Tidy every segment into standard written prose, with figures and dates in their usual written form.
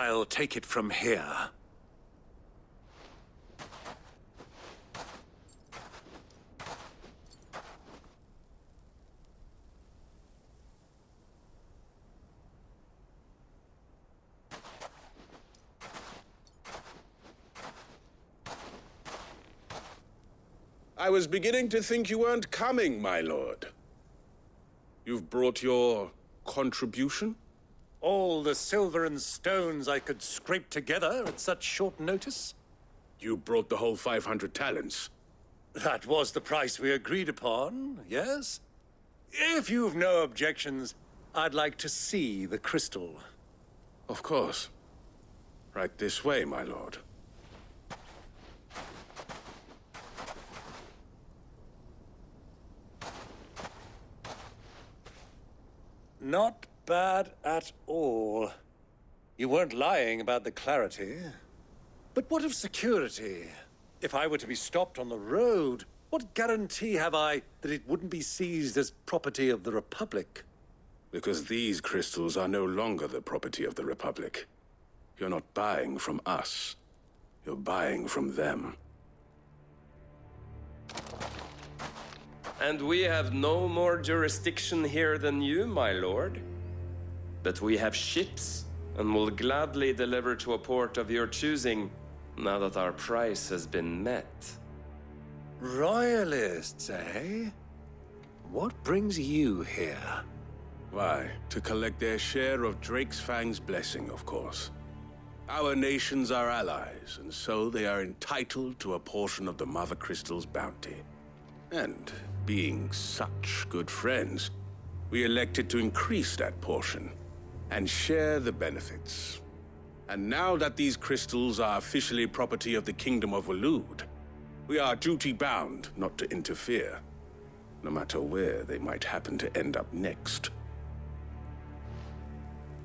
I'll take it from here. I was beginning to think you weren't coming, my lord. You've brought your contribution? All the silver and stones I could scrape together at such short notice? You brought the whole 500 talents. That was the price we agreed upon, yes? If you've no objections, I'd like to see the crystal. Of course. Right this way, my lord. Not bad at all. You weren't lying about the clarity. But what of security? If I were to be stopped on the road, what guarantee have I that it wouldn't be seized as property of the Republic? Because these crystals are no longer the property of the Republic. You're not buying from us. You're buying from them. And we have no more jurisdiction here than you, my lord. But we have ships, and will gladly deliver to a port of your choosing, now that our price has been met. Royalists, eh? What brings you here? Why, to collect their share of Drake's Fang's blessing, of course. Our nations are allies, and so they are entitled to a portion of the Mother Crystal's bounty. And being such good friends, we elected to increase that portion and share the benefits. And now that these crystals are officially property of the Kingdom of Waloed, we are duty-bound not to interfere, no matter where they might happen to end up next.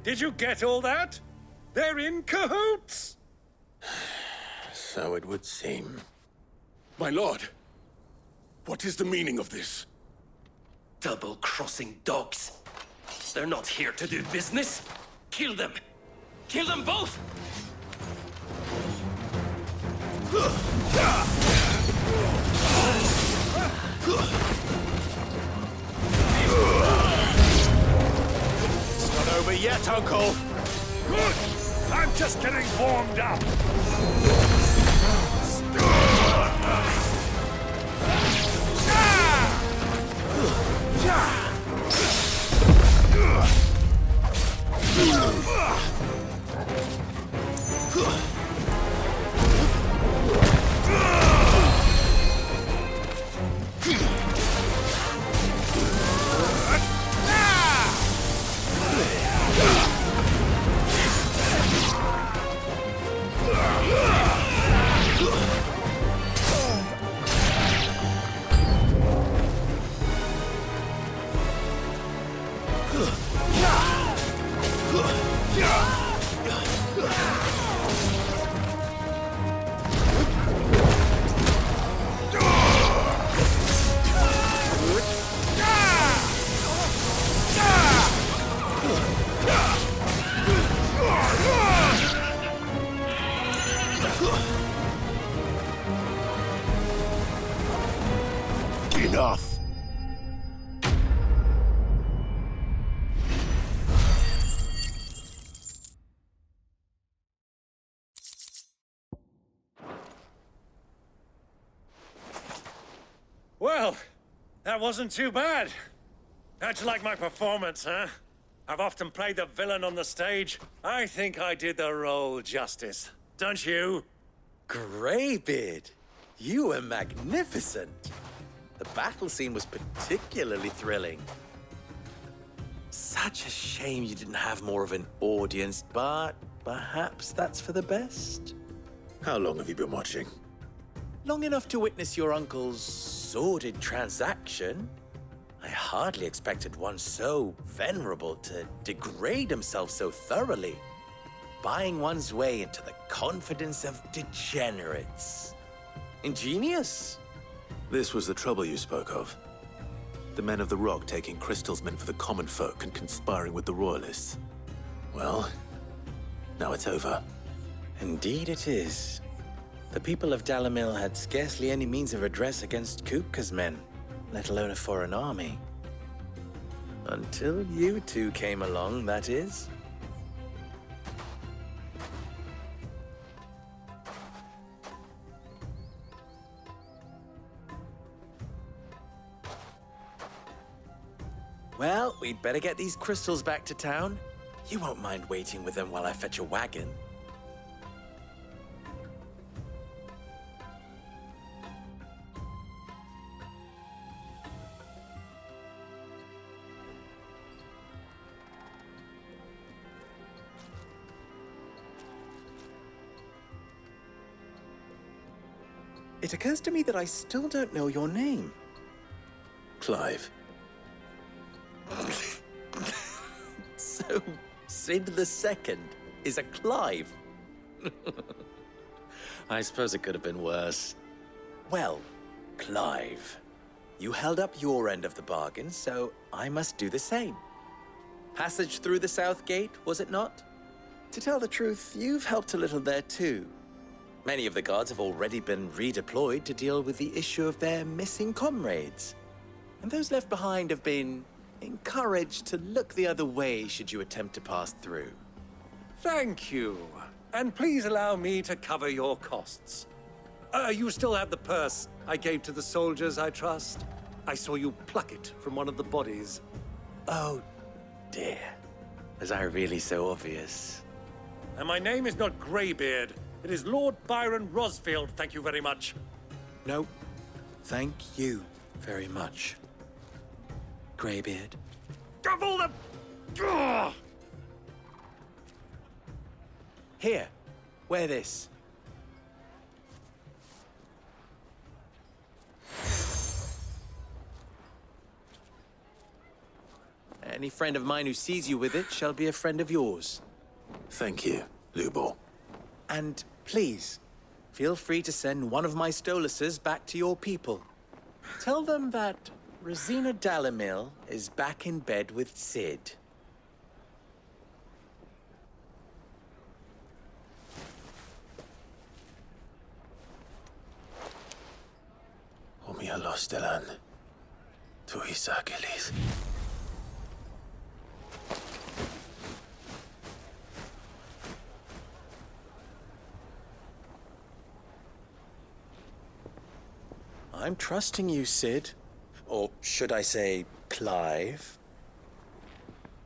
Did you get all that? They're in cahoots! So it would seem. My lord, what is the meaning of this? Double-crossing dogs. They're not here to do business. Kill them! Kill them both! It's not over yet, Uncle! Good! I'm just getting warmed up! Enough! Well, that wasn't too bad. How'd you like my performance, huh? I've often played the villain on the stage. I think I did the role justice. Don't you? Greybeard, you were magnificent. The battle scene was particularly thrilling. Such a shame you didn't have more of an audience, but perhaps that's for the best. How long have you been watching? Long enough to witness your uncle's sordid transaction. I hardly expected one so venerable to degrade himself so thoroughly, buying one's way into the confidence of degenerates. Ingenious. This was the trouble you spoke of. The men of the Rock taking crystals meant for the common folk and conspiring with the Royalists. Well, Now it's over. Indeed it is. The people of Dalamil had scarcely any means of redress against Kupka's men, let alone a foreign army. Until you two came along, that is. Well, we'd better get these crystals back to town. You won't mind waiting with them while I fetch a wagon. It occurs to me that I still don't know your name. Clive. So, Sid the Second is a Clive? I suppose it could have been worse. Well, Clive, you held up your end of the bargain, so I must do the same. Passage through the South Gate, was it not? To tell the truth, you've helped a little there too. Many of the guards have already been redeployed to deal with the issue of their missing comrades. And those left behind have been encouraged to look the other way should you attempt to pass through. Thank you. And please allow me to cover your costs. You still have the purse I gave to the soldiers, I trust? I saw you pluck it from one of the bodies. Oh, dear. Was I really so obvious? And my name is not Greybeard. It is Lord Byron Rosfield, thank you very much. No, thank you very much, Greybeard. Of all the... Ugh! Here, wear this. Any friend of mine who sees you with it shall be a friend of yours. Thank you, Lubor. And please, feel free to send one of my Stoluses back to your people. Tell them that Rosina Dalamil is back in bed with Sid. Umialos Delan. Tu Isakelis. I'm trusting you, Sid. Or should I say, Clive?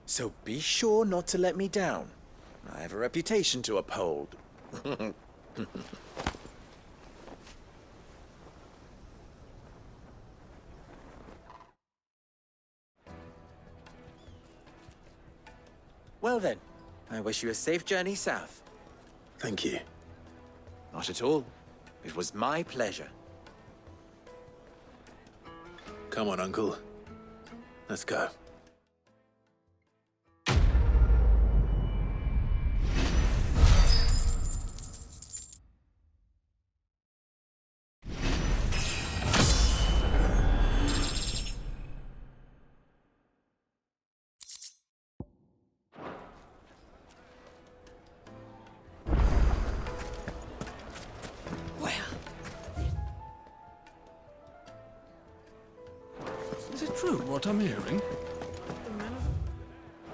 So be sure not to let me down. I have a reputation to uphold. Well then, I wish you a safe journey south. Thank you. Not at all. It was my pleasure. Come on, Uncle. Let's go. Is it true what I'm hearing? The men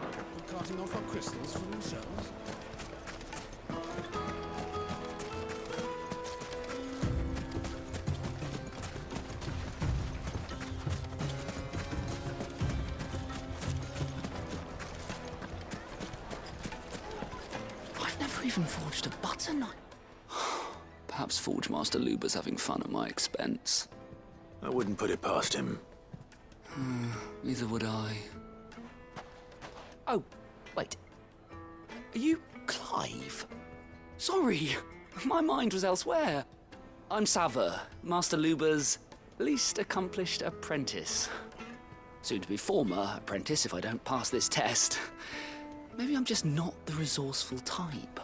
are carting off our crystals for themselves? I've never even forged a butter knife. Perhaps Forge Master Luba's having fun at my expense. I wouldn't put it past him. Neither would I. Oh, wait. Are you Clive? Sorry, my mind was elsewhere. I'm Sava, Master Luba's least accomplished apprentice. Soon to be former apprentice if I don't pass this test. Maybe I'm just not the resourceful type.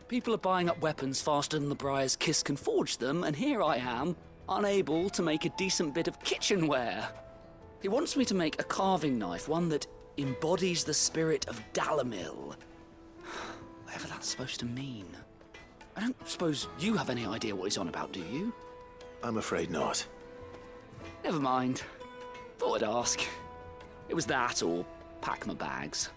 People are buying up weapons faster than the Briar's Kiss can forge them, and here I am, unable to make a decent bit of kitchenware. He wants me to make a carving knife, one that embodies the spirit of Dalamil. Whatever that's supposed to mean. I don't suppose you have any idea what he's on about, do you? I'm afraid not. Never mind. Thought I'd ask. It was that or pack my bags.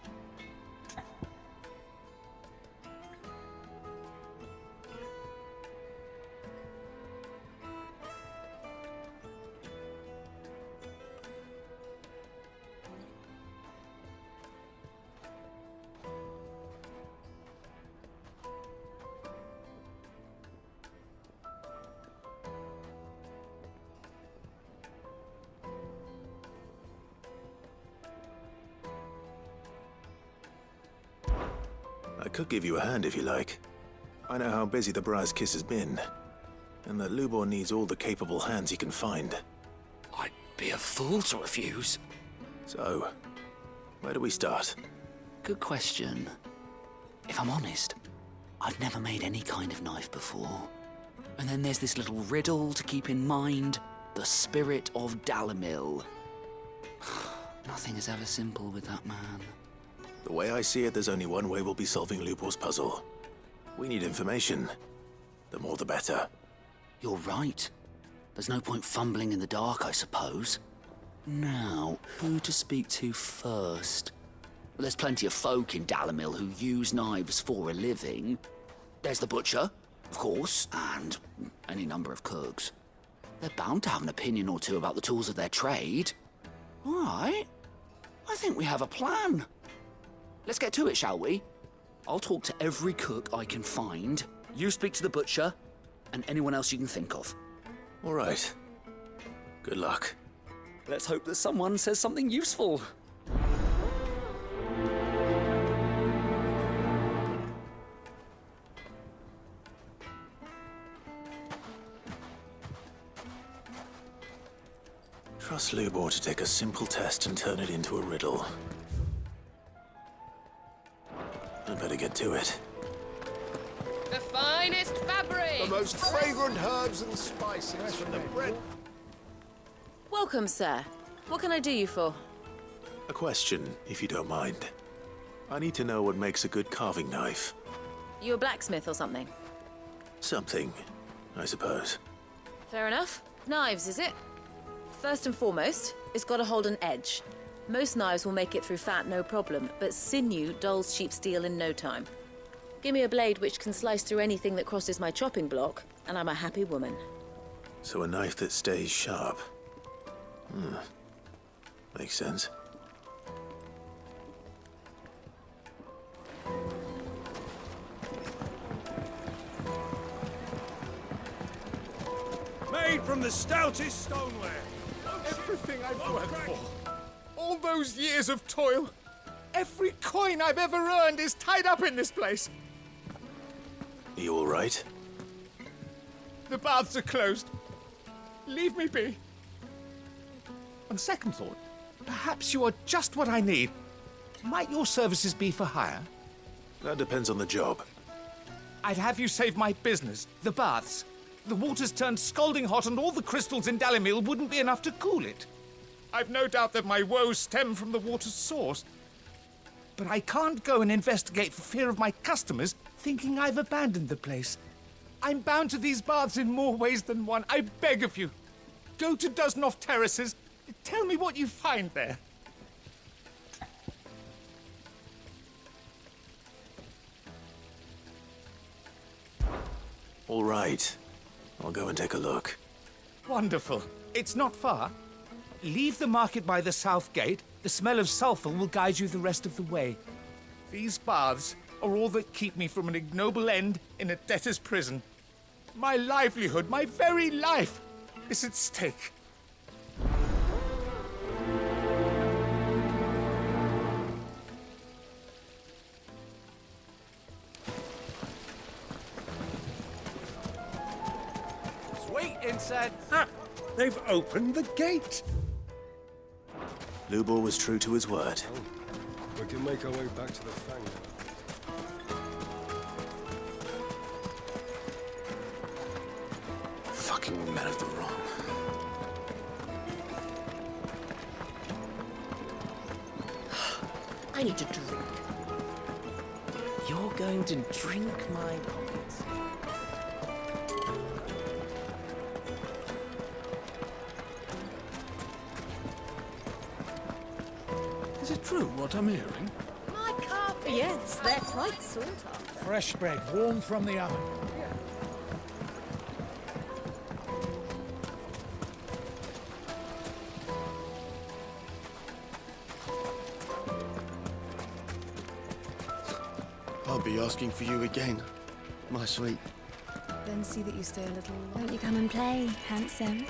I could give you a hand if you like. I know how busy the Briar's Kiss has been, and that Lubor needs all the capable hands he can find. I'd be a fool to refuse. So, where do we start? Good question. If I'm honest, I've never made any kind of knife before. And then there's this little riddle to keep in mind. The spirit of Dalimil. Nothing is ever simple with that man. The way I see it, there's only one way we'll be solving Lubor's puzzle. We need information. The more the better. You're right. There's no point fumbling in the dark, I suppose. Now, who to speak to first? Well, there's plenty of folk in Dalimil who use knives for a living. There's the butcher, of course, and any number of cooks. They're bound to have an opinion or two about the tools of their trade. All right. I think we have a plan. Let's get to it, shall we? I'll talk to every cook I can find. You speak to the butcher, and anyone else you can think of. All right. Good luck. Let's hope that someone says something useful. Trust Lubor to take a simple test and turn it into a riddle. I'd better get to it. The finest fabric! The most fragrant herbs and spices from the bread. Welcome, sir. What can I do you for? A question, if you don't mind. I need to know what makes a good carving knife. You a blacksmith or something? Something, I suppose. Fair enough. Knives, is it? First and foremost, it's got to hold an edge. Most knives will make it through fat, no problem, but sinew dulls cheap steel in no time. Give me a blade which can slice through anything that crosses my chopping block, and I'm a happy woman. So a knife that stays sharp. Makes sense. Made from the stoutest stoneware. Everything I've worked for. All those years of toil. Every coin I've ever earned is tied up in this place. Are you all right? The baths are closed. Leave me be. On second thought, perhaps you are just what I need. Might your services be for hire? That depends on the job. I'd have you save my business, the baths. The water's turned scalding hot and all the crystals in Dalimil wouldn't be enough to cool it. I've no doubt that my woes stem from the water's source. But I can't go and investigate for fear of my customers thinking I've abandoned the place. I'm bound to these baths in more ways than one. I beg of you. Go to Dusnoff Terraces. Tell me what you find there. All right. I'll go and take a look. Wonderful. It's not far. Leave the market by the south gate. The smell of sulfur will guide you the rest of the way. These baths are all that keep me from an ignoble end in a debtor's prison. My livelihood, my very life, is at stake. Sweet insect! Ah, they've opened the gate. Lubor was true to his word. We can make our way back to the Fang. Fucking men of the wrong. I need a drink. You're going going to drink my pockets. Is it true what I'm hearing? My carpet. Yes, they're quite sought after. Fresh bread, warm from the oven. I'll be asking for you again, my sweet. Then see that you stay a little... Won't you come and play, handsome?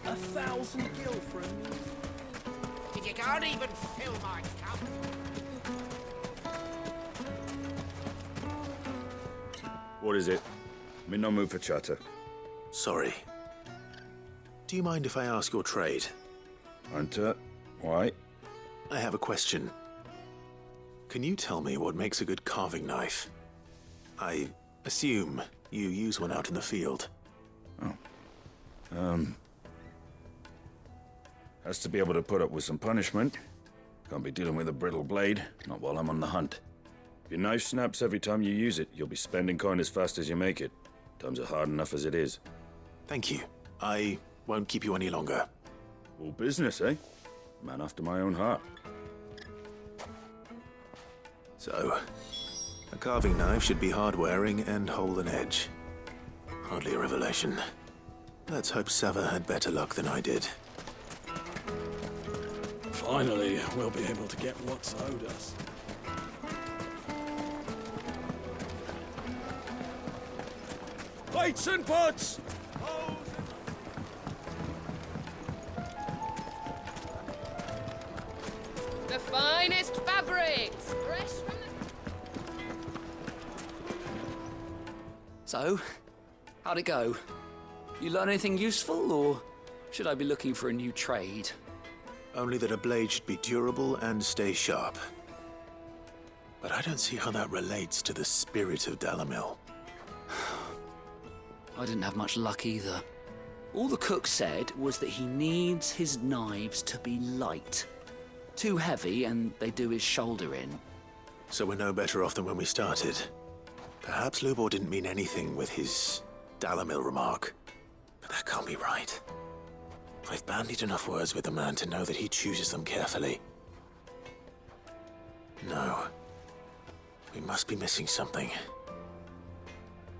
1,000 gil for a meal. If you can't even fill my cup. What is it? I'm in no mood for chatter. Sorry. Do you mind if I ask your trade? Hunter, why? I have a question. Can you tell me what makes a good carving knife? I assume you use one out in the field. Has to be able to put up with some punishment. Can't be dealing with a brittle blade, not while I'm on the hunt. If your knife snaps every time you use it, you'll be spending coin as fast as you make it. Times are hard enough as it is. Thank you. I won't keep you any longer. All business, eh? Man after my own heart. So, a carving knife should be hard-wearing and hold an edge. Hardly a revelation. Let's hope Sava had better luck than I did. Finally, we'll be able to get what's owed us. Plates and pots! The finest fabrics, fresh from the... So, how'd it go? You learn anything useful, or should I be looking for a new trade? Only that a blade should be durable and stay sharp. But I don't see how that relates to the spirit of Dalamil. I didn't have much luck either. All the cook said was that he needs his knives to be light. Too heavy and they do his shoulder in. So we're no better off than when we started. Perhaps Lubor didn't mean anything with his Dalamil remark. But that can't be right. I've bandied enough words with the man to know that he chooses them carefully. No. We must be missing something.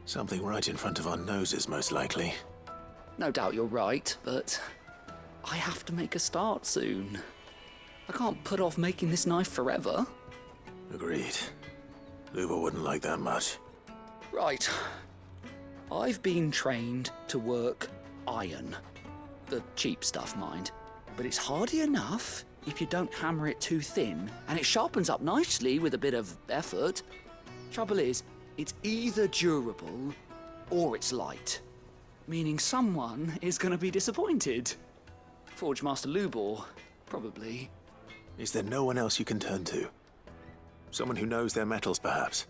Something right in front of our noses, most likely. No doubt you're right, but I have to make a start soon. I can't put off making this knife forever. Agreed. Lubor wouldn't like that much. Right. I've been trained to work iron. The cheap stuff, mind. But it's hardy enough if you don't hammer it too thin, and it sharpens up nicely with a bit of effort. Trouble is, it's either durable or it's light. Meaning someone is going to be disappointed. Forge Master Lubor, probably. Is there no one else you can turn to? Someone who knows their metals, perhaps?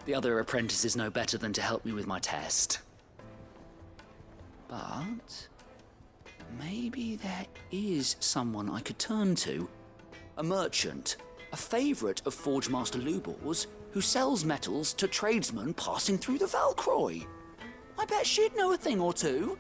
The other apprentices know better than to help me with my test. But maybe there is someone I could turn to. A merchant, a favourite of Forge Master Lubor's, who sells metals to tradesmen passing through the Valcroy. I bet she'd know a thing or two.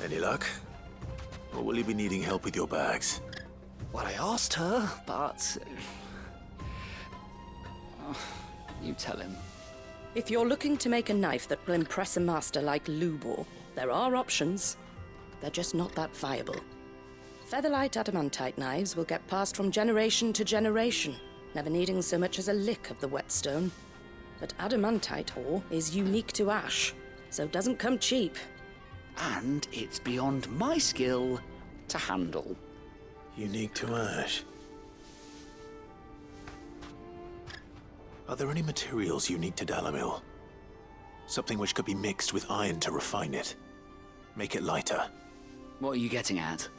Any luck? Or will you be needing help with your bags? Well, I asked her, but... you tell him. If you're looking to make a knife that will impress a master like Lubor, there are options. They're just not that viable. Featherlight adamantite knives will get passed from generation to generation, never needing so much as a lick of the whetstone. But adamantite ore is unique to ash, so it doesn't come cheap. And it's beyond my skill to handle. Unique to ash. Are there any materials unique to Dalamil? Something which could be mixed with iron to refine it. Make it lighter. What are you getting at?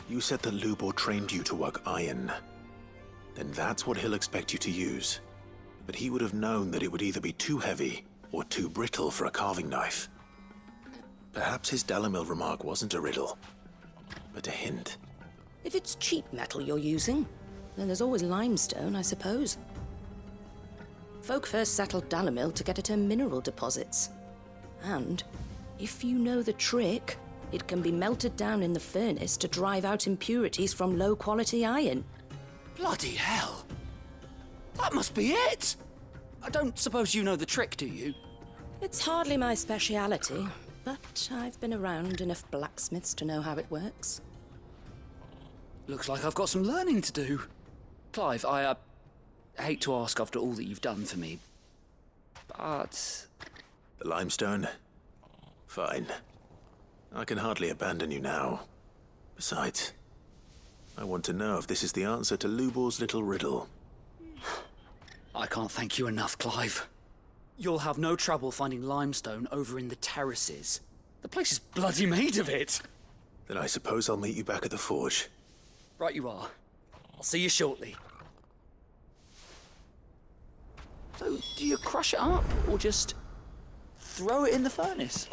You said that Lubor trained you to work iron. Then that's what he'll expect you to use. But he would have known that it would either be too heavy or too brittle for a carving knife. Perhaps his Dalamil remark wasn't a riddle, but a hint. If it's cheap metal you're using, then there's always limestone, I suppose. Folk first settled Dalamil to get at her mineral deposits. And, if you know the trick, it can be melted down in the furnace to drive out impurities from low-quality iron. Bloody hell! That must be it! I don't suppose you know the trick, do you? It's hardly my speciality, but I've been around enough blacksmiths to know how it works. Looks like I've got some learning to do. Clive, I hate to ask after all that you've done for me, but... The limestone? Fine. I can hardly abandon you now. Besides, I want to know if this is the answer to Lubor's little riddle. I can't thank you enough, Clive. You'll have no trouble finding limestone over in the terraces. The place is bloody made of it. Then I suppose I'll meet you back at the forge. Right you are. I'll see you shortly. So, do you crush it up, or just throw it in the furnace?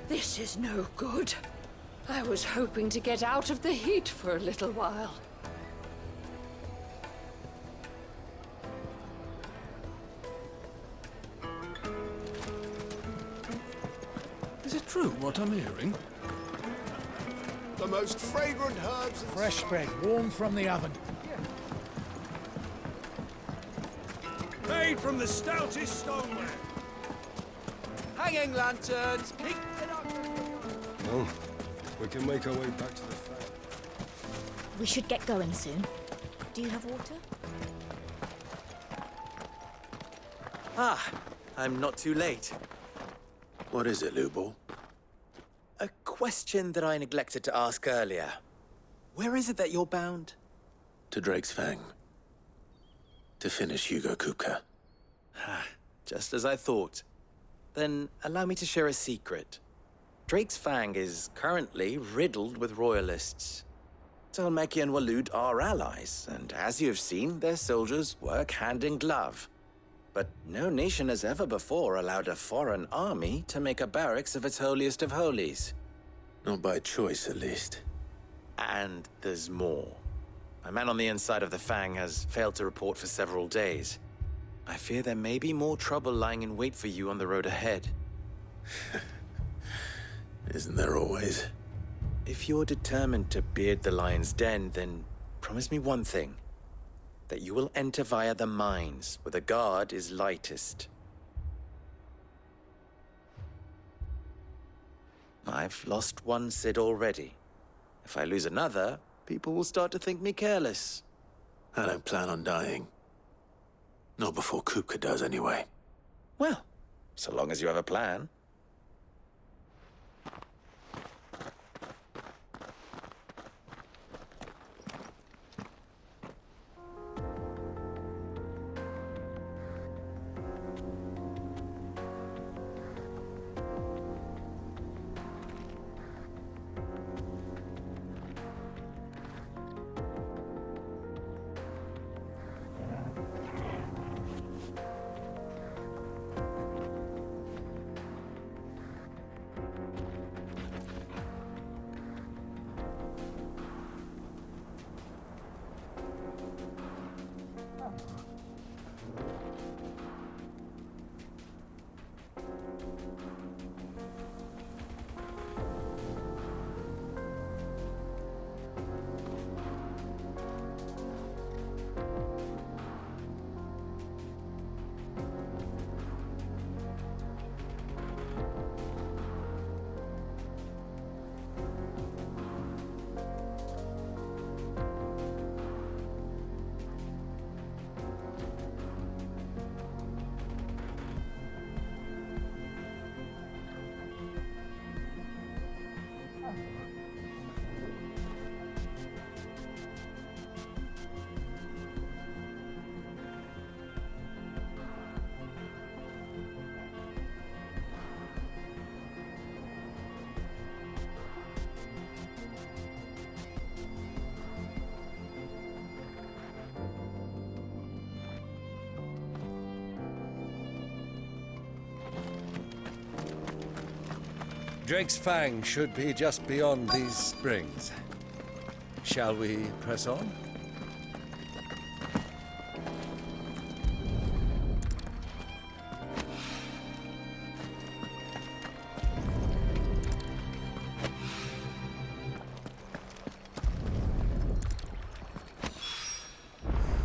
This is no good. I was hoping to get out of the heat for a little while. Is it true what I'm hearing? The most fragrant herbs... Fresh bread, warm from the oven. Made from the stoutest stoneware. Hanging lanterns! Well, we can make our way back to the farm. We should get going soon. Do you have water? Ah, I'm not too late. What is it, Lubor? A question that I neglected to ask earlier. Where is it that you're bound? To Drake's Fang. To finish Hugo Kupka. Just as I thought. Then allow me to share a secret. Drake's Fang is currently riddled with royalists. Talmeki and Waloed are allies, and as you have seen, their soldiers work hand in glove. But no nation has ever before allowed a foreign army to make a barracks of its holiest of holies. Not by choice, at least. And there's more. My man on the inside of the Fang has failed to report for several days. I fear there may be more trouble lying in wait for you on the road ahead. Isn't there always? If you're determined to beard the lion's den, then promise me one thing. That you will enter via the mines, where the guard is lightest. I've lost one Cid already. If I lose another, people will start to think me careless. I don't plan on dying. Not before Kupka does, anyway. Well, so long as you have a plan. Drake's Fang should be just beyond these springs. Shall we press on?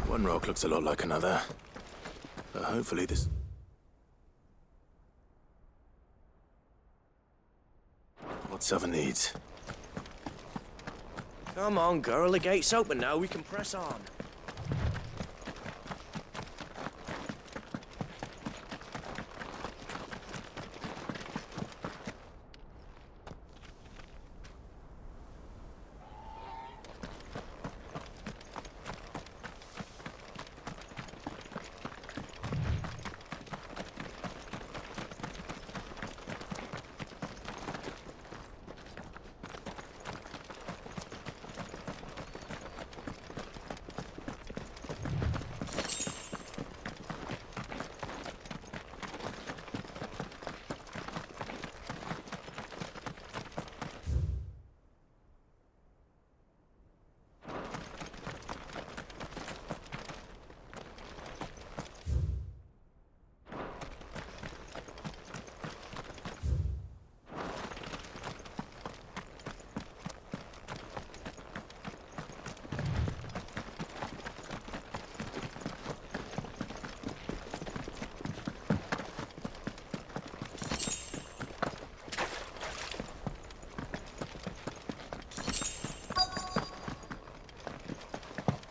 One rock looks a lot like another. But hopefully this... What Southern needs. Come on, girl. The gate's open now. We can press on.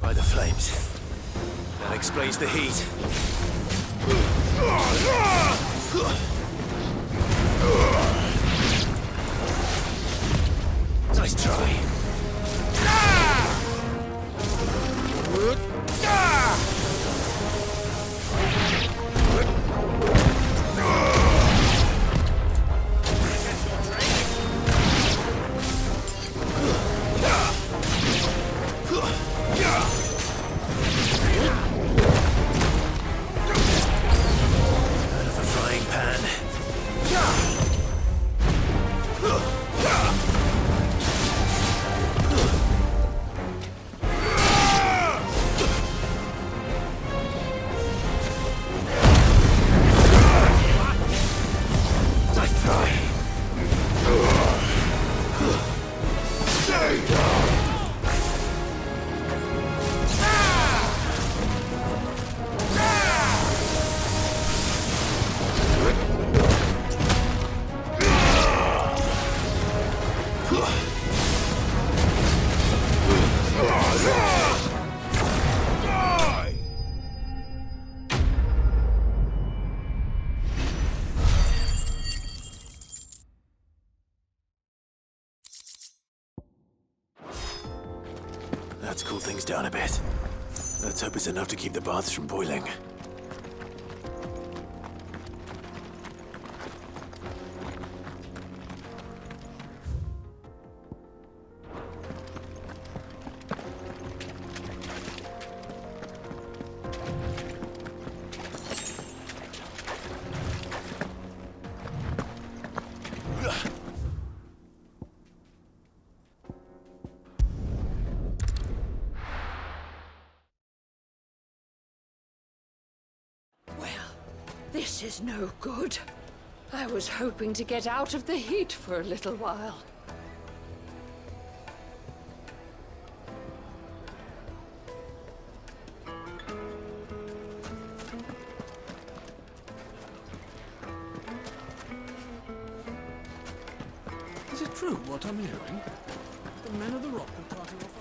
By the flames. That explains the heat. Nice try. Let's cool things down a bit. Let's hope it's enough to keep the baths from boiling. This is no good. I was hoping to get out of the heat for a little while. Is it true what I'm hearing? The men of the rock are carting off.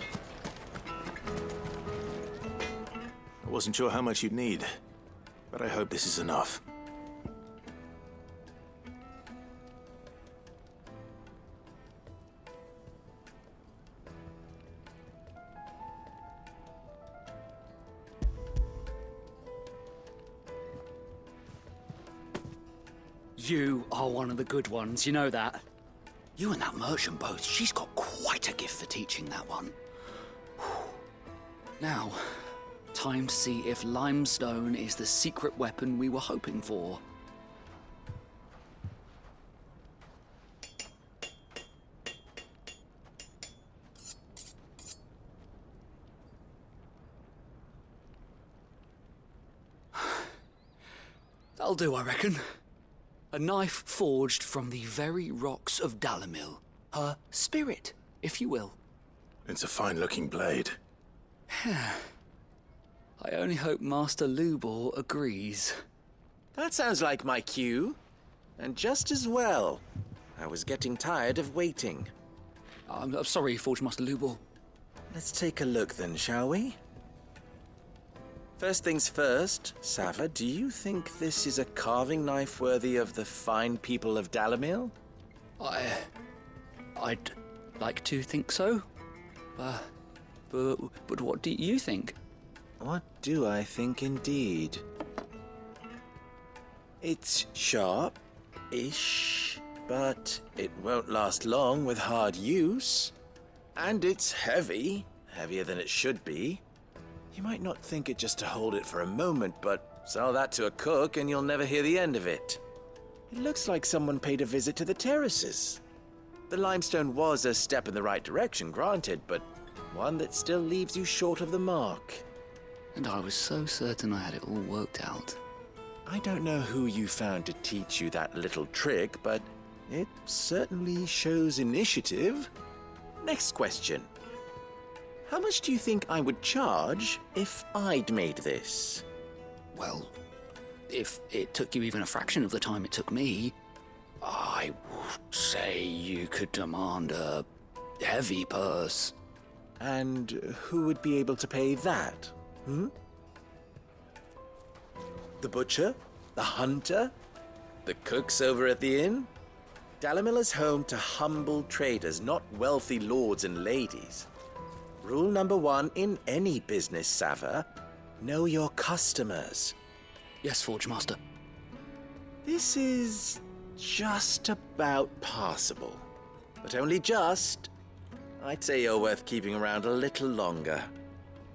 I wasn't sure how much you'd need, but I hope this is enough. You are one of the good ones, you know that. You and that merchant both, she's got quite a gift for teaching that one. Now, time to see if limestone is the secret weapon we were hoping for. That'll do, I reckon. A knife forged from the very rocks of Dalimil. Her spirit, if you will. It's a fine-looking blade. I only hope Master Lubor agrees. That sounds like my cue. And just as well. I was getting tired of waiting. I'm sorry, Forge Master Lubor. Let's take a look then, shall we? First things first, Sava, do you think this is a carving knife worthy of the fine people of Dalimil? I'd like to think so. But what do you think? What do I think indeed? It's sharp-ish, but it won't last long with hard use. And it's heavy, heavier than it should be. You might not think it just to hold it for a moment, but sell that to a cook and you'll never hear the end of it. It looks like someone paid a visit to the terraces. The limestone was a step in the right direction, granted, but one that still leaves you short of the mark. And I was so certain I had it all worked out. I don't know who you found to teach you that little trick, but it certainly shows initiative. Next question. How much do you think I would charge if I'd made this? Well, if it took you even a fraction of the time it took me, I would say you could demand a heavy purse. And who would be able to pay that? The butcher? The hunter? The cooks over at the inn? Dalimil is home to humble traders, not wealthy lords and ladies. Rule number 1 in any business, Sava, know your customers. Yes, Forge Master. This is just about passable, but only just. I'd say you're worth keeping around a little longer.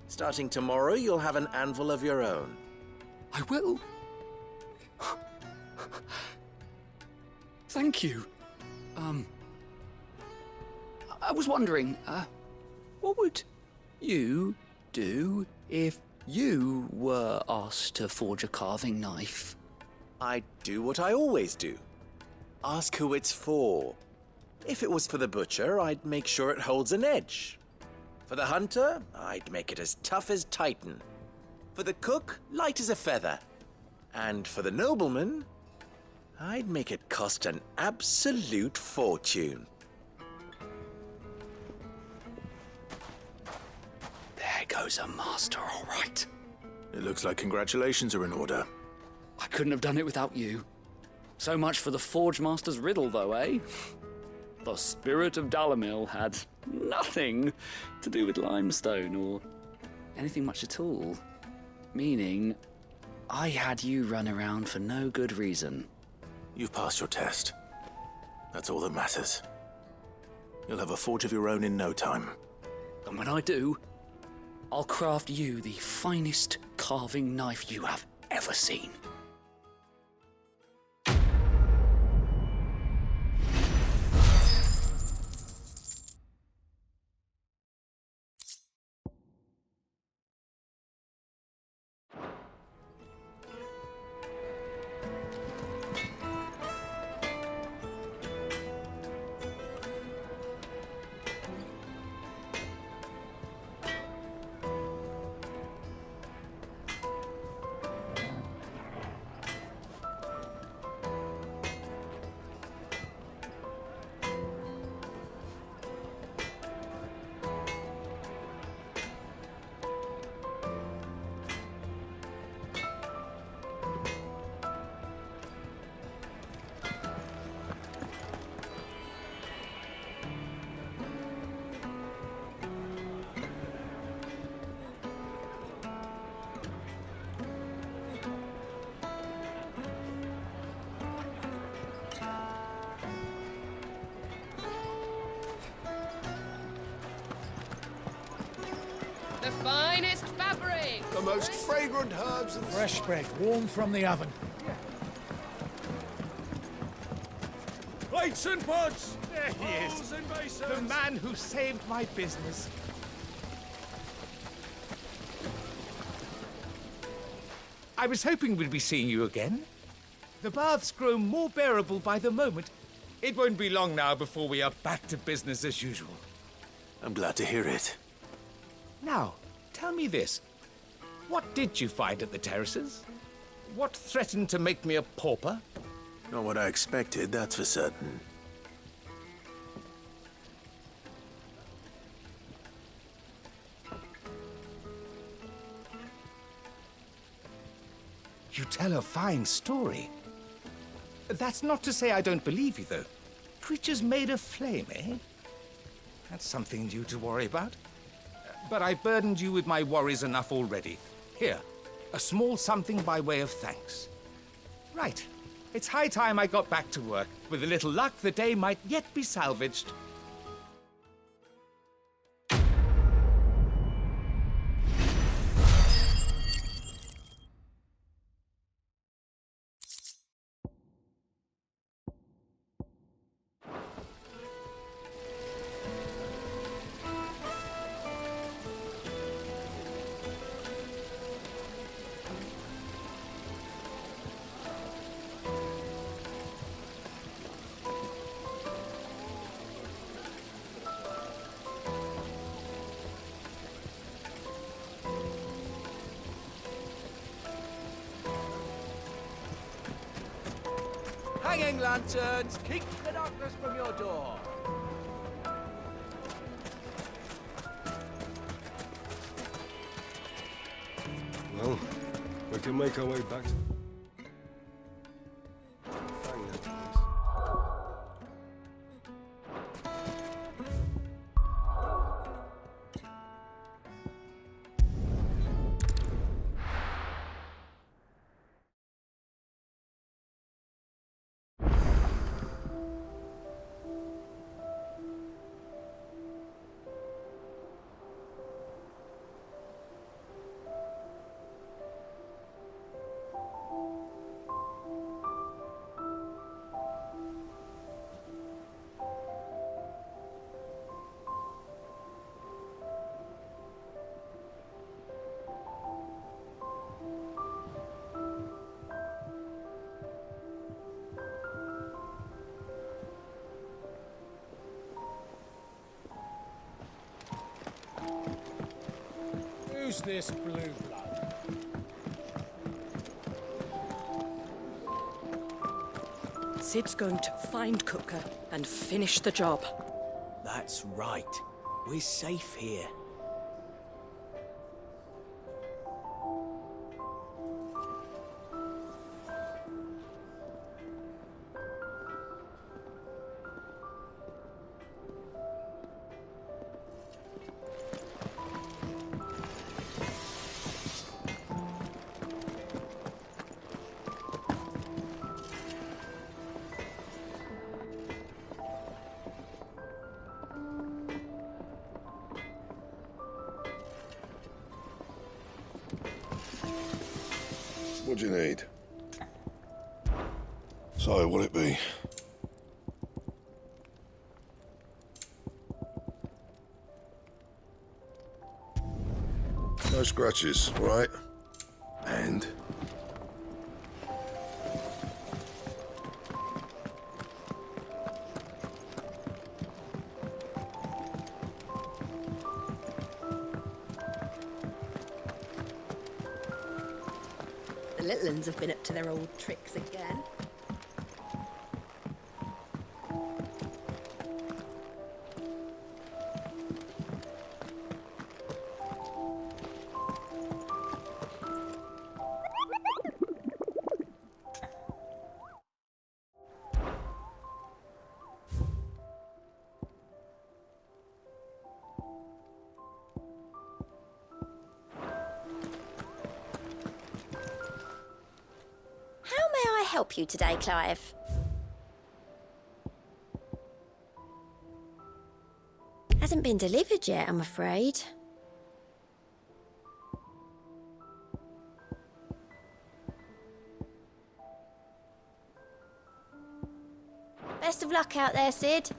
Starting tomorrow, you'll have an anvil of your own. I will. Thank you. I was wondering, what would you do if you were asked to forge a carving knife? I'd do what I always do. Ask who it's for. If it was for the butcher, I'd make sure it holds an edge. For the hunter, I'd make it as tough as Titan. For the cook, light as a feather. And for the nobleman, I'd make it cost an absolute fortune. Lubo's a master, all right. It looks like congratulations are in order. I couldn't have done it without you. So much for the Forge Master's riddle, though, eh? The spirit of Dalamil had nothing to do with limestone or anything much at all. Meaning, I had you run around for no good reason. You've passed your test. That's all that matters. You'll have a forge of your own in no time. And when I do, I'll craft you the finest carving knife you have ever seen. The finest fabric. The most fragrant herbs and fresh bread, warm from the oven. Plates and pots! There he is. The man who saved my business. I was hoping we'd be seeing you again. The baths grow more bearable by the moment. It won't be long now before we are back to business as usual. I'm glad to hear it. Now, tell me this. What did you find at the terraces? What threatened to make me a pauper? Not what I expected, that's for certain. You tell a fine story. That's not to say I don't believe you, though. Creatures made of flame, eh? That's something new to worry about. But I've burdened you with my worries enough already. Here, a small something by way of thanks. Right. It's high time I got back to work. With a little luck, the day might yet be salvaged. Hanging lanterns, keep the darkness from your door. Well, we can make our way back to... Fang now, please. Who's this blue blood? Sid's going to find Cooker and finish the job. That's right. We're safe here. What do you need? So, what'll it be? No scratches, right? And? The little uns have been up to their old tricks again. Help you today, Clive? Hasn't been delivered yet, I'm afraid. Best of luck out there, Sid.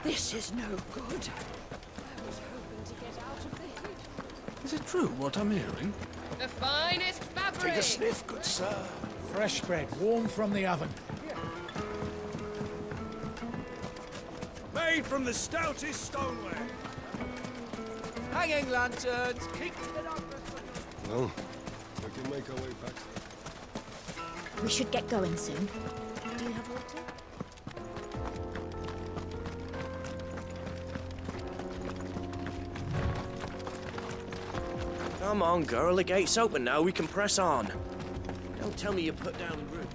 This is no good. I was hoping to get out of the heat. Is it true what I'm hearing? The finest fabric! Take a sniff, good sir. Fresh bread, warm from the oven. Made from the stoutest stoneware. Hanging lanterns, keep the darkness from Well, we can make our way back to We should get going soon. Do you have water? Come on, girl, the gate's open now, we can press on. Don't tell me you put down roots.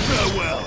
Farewell.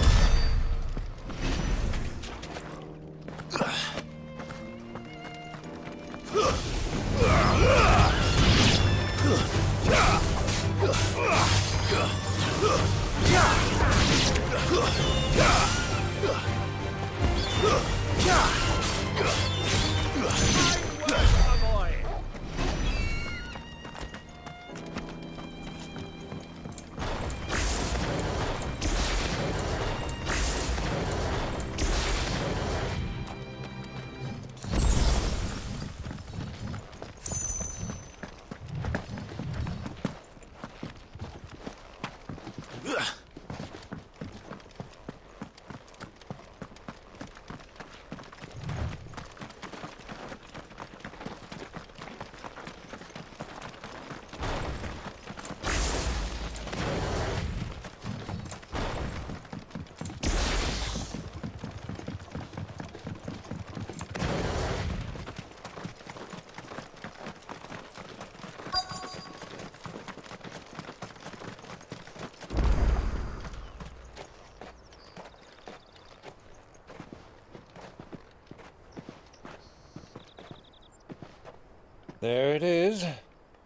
There it is.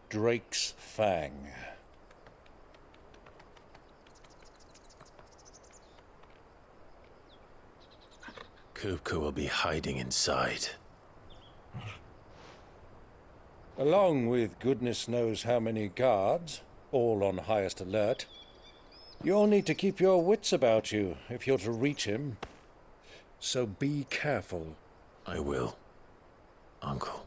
Drake's Fang. Kupka will be hiding inside. Along with goodness knows how many guards, all on highest alert. You'll need to keep your wits about you if you're to reach him. So be careful. I will, Uncle.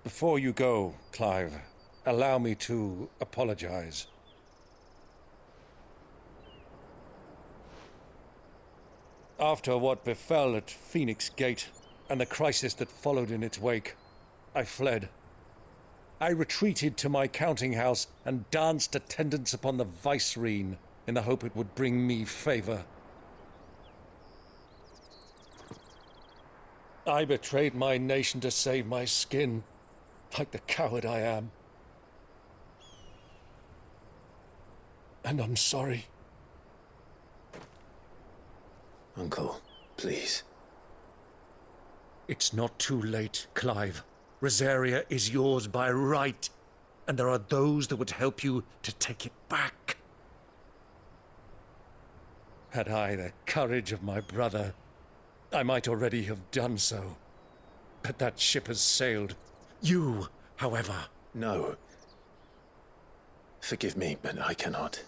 Before you go, Clive, allow me to apologize. After what befell at Phoenix Gate and the crisis that followed in its wake, I fled. I retreated to my counting house and danced attendance upon the vicereine in the hope it would bring me favor. I betrayed my nation to save my skin, like the coward I am. And I'm sorry. Uncle, please. It's not too late, Clive. Rosaria is yours by right, and there are those that would help you to take it back. Had I the courage of my brother, I might already have done so. But that ship has sailed. You, however... No. Forgive me, but I cannot.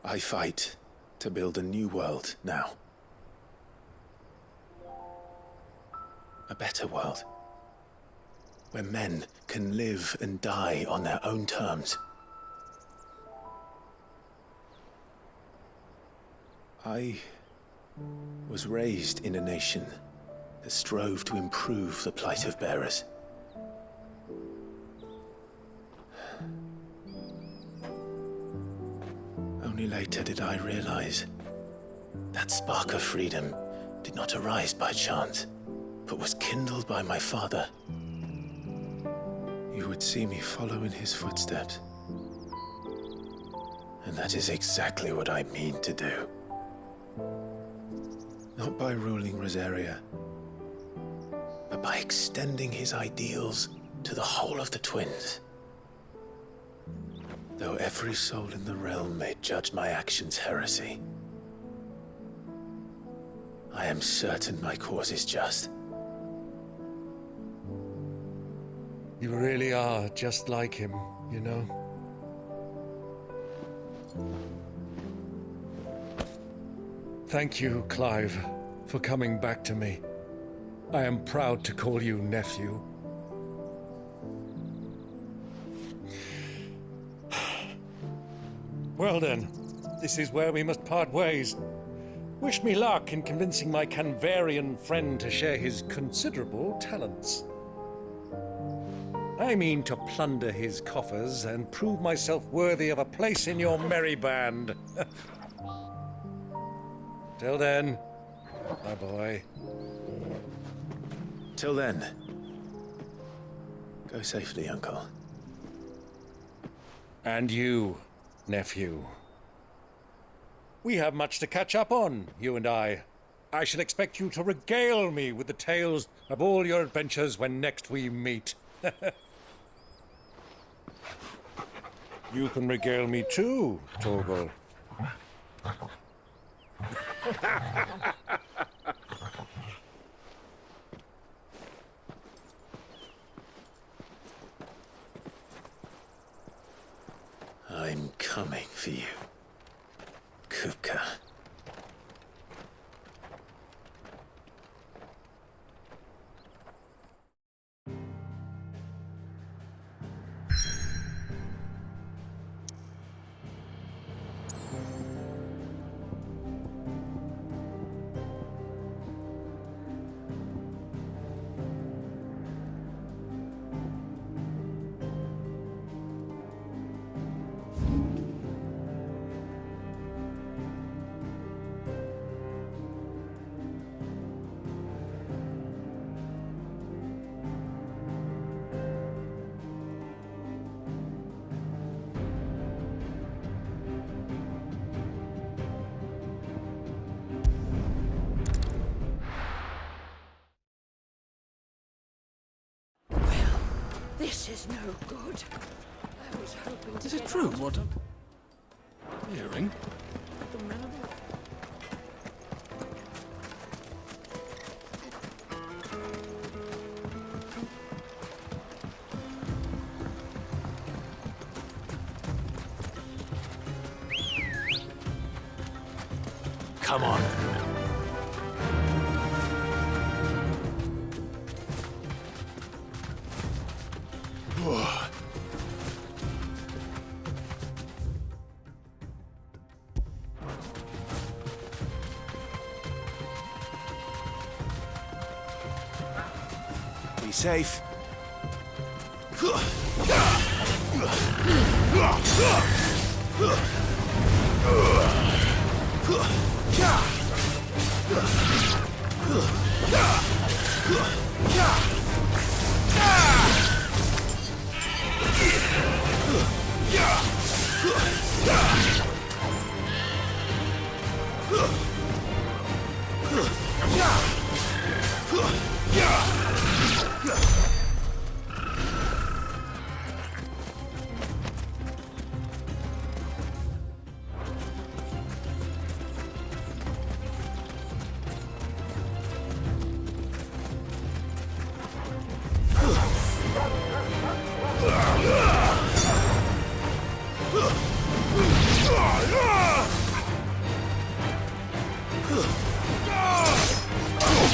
I fight to build a new world now. A better world. Where men can live and die on their own terms. I was raised in a nation that strove to improve the plight of bearers. Only later did I realize that spark of freedom did not arise by chance, but was kindled by my father. You would see me follow in his footsteps. And that is exactly what I mean to do. Not by ruling Rosaria, but by extending his ideals to the whole of the twins. Though every soul in the realm may judge my actions heresy, I am certain my cause is just. You really are just like him, you know? Thank you, Clive, for coming back to me. I am proud to call you nephew. Well then, this is where we must part ways. Wish me luck in convincing my Canvarian friend to share his considerable talents. I mean to plunder his coffers and prove myself worthy of a place in your merry band. Till then, my boy. Till then, go safely, Uncle. And you, nephew. We have much to catch up on, you and I. I shall expect you to regale me with the tales of all your adventures when next we meet. You can regale me too, Torgal. I'm coming for you, Kupka. This is no good. I was hoping to Is it get true out. what I'm hearing? The men of the... Come on. Be safe.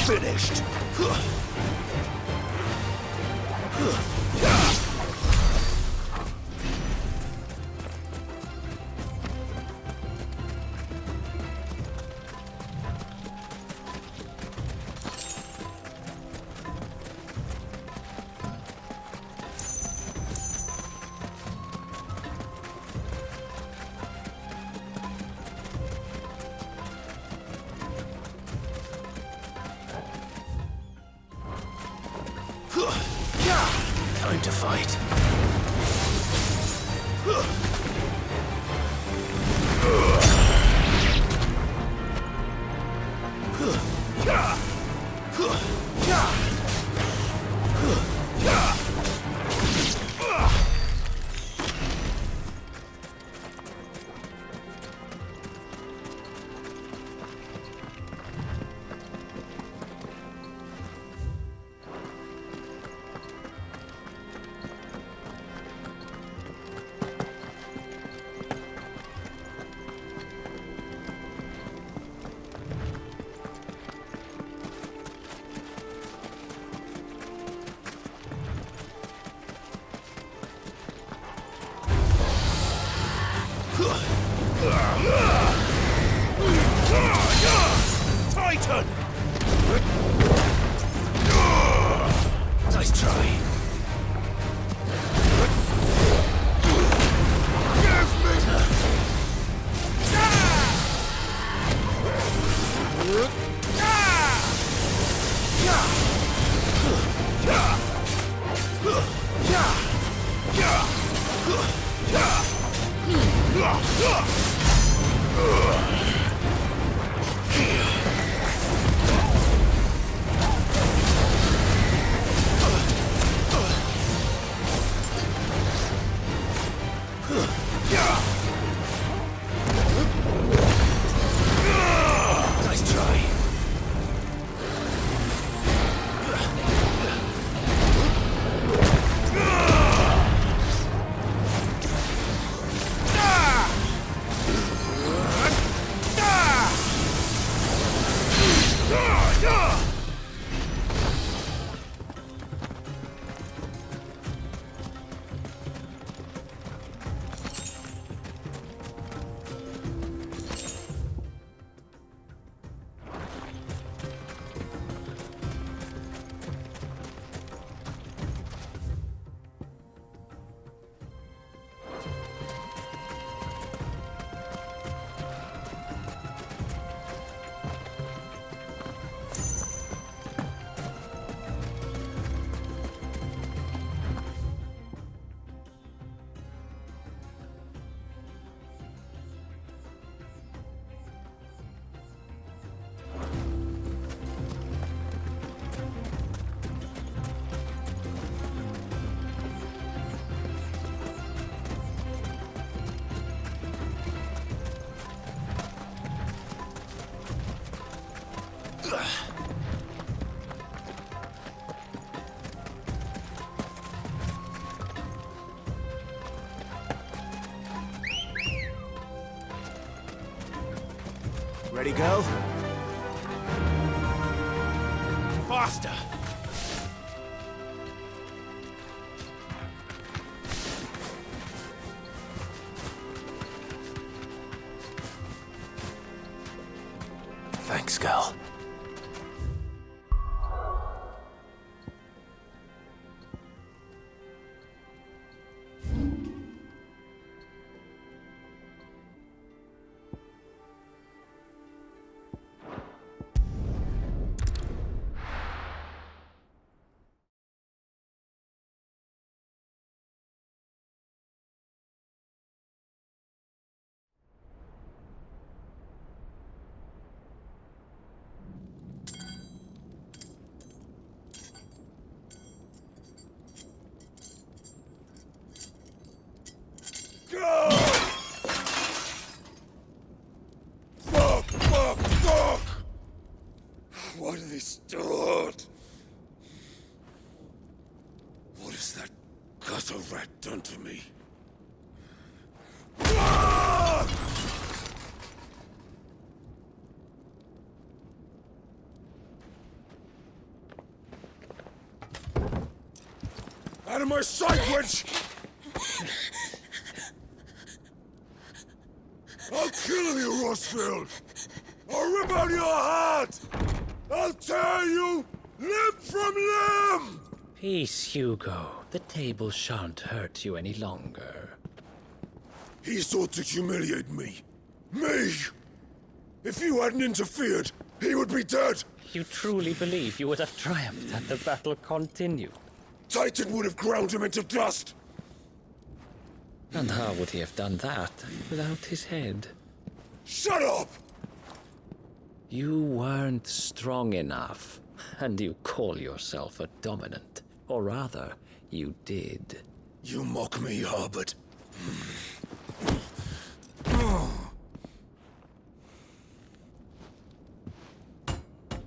Finished. Time to fight. Titan! Nice try. Ready, go? Faster! Thanks, Gal. Fuck! Why do they start? What has that gutter rat done to me? Out of my sight, witch! I'll kill you, Rossfield! I'll rip out your heart! I'll tear you limb from limb! Peace, Hugo. The table shan't hurt you any longer. He sought to humiliate me. Me! If you hadn't interfered, he would be dead! You truly believe you would have triumphed had the battle continued? Titan would have ground him into dust! And how would he have done that without his head? Shut up! You weren't strong enough, and you call yourself a dominant. Or rather, you did. You mock me, Harbert.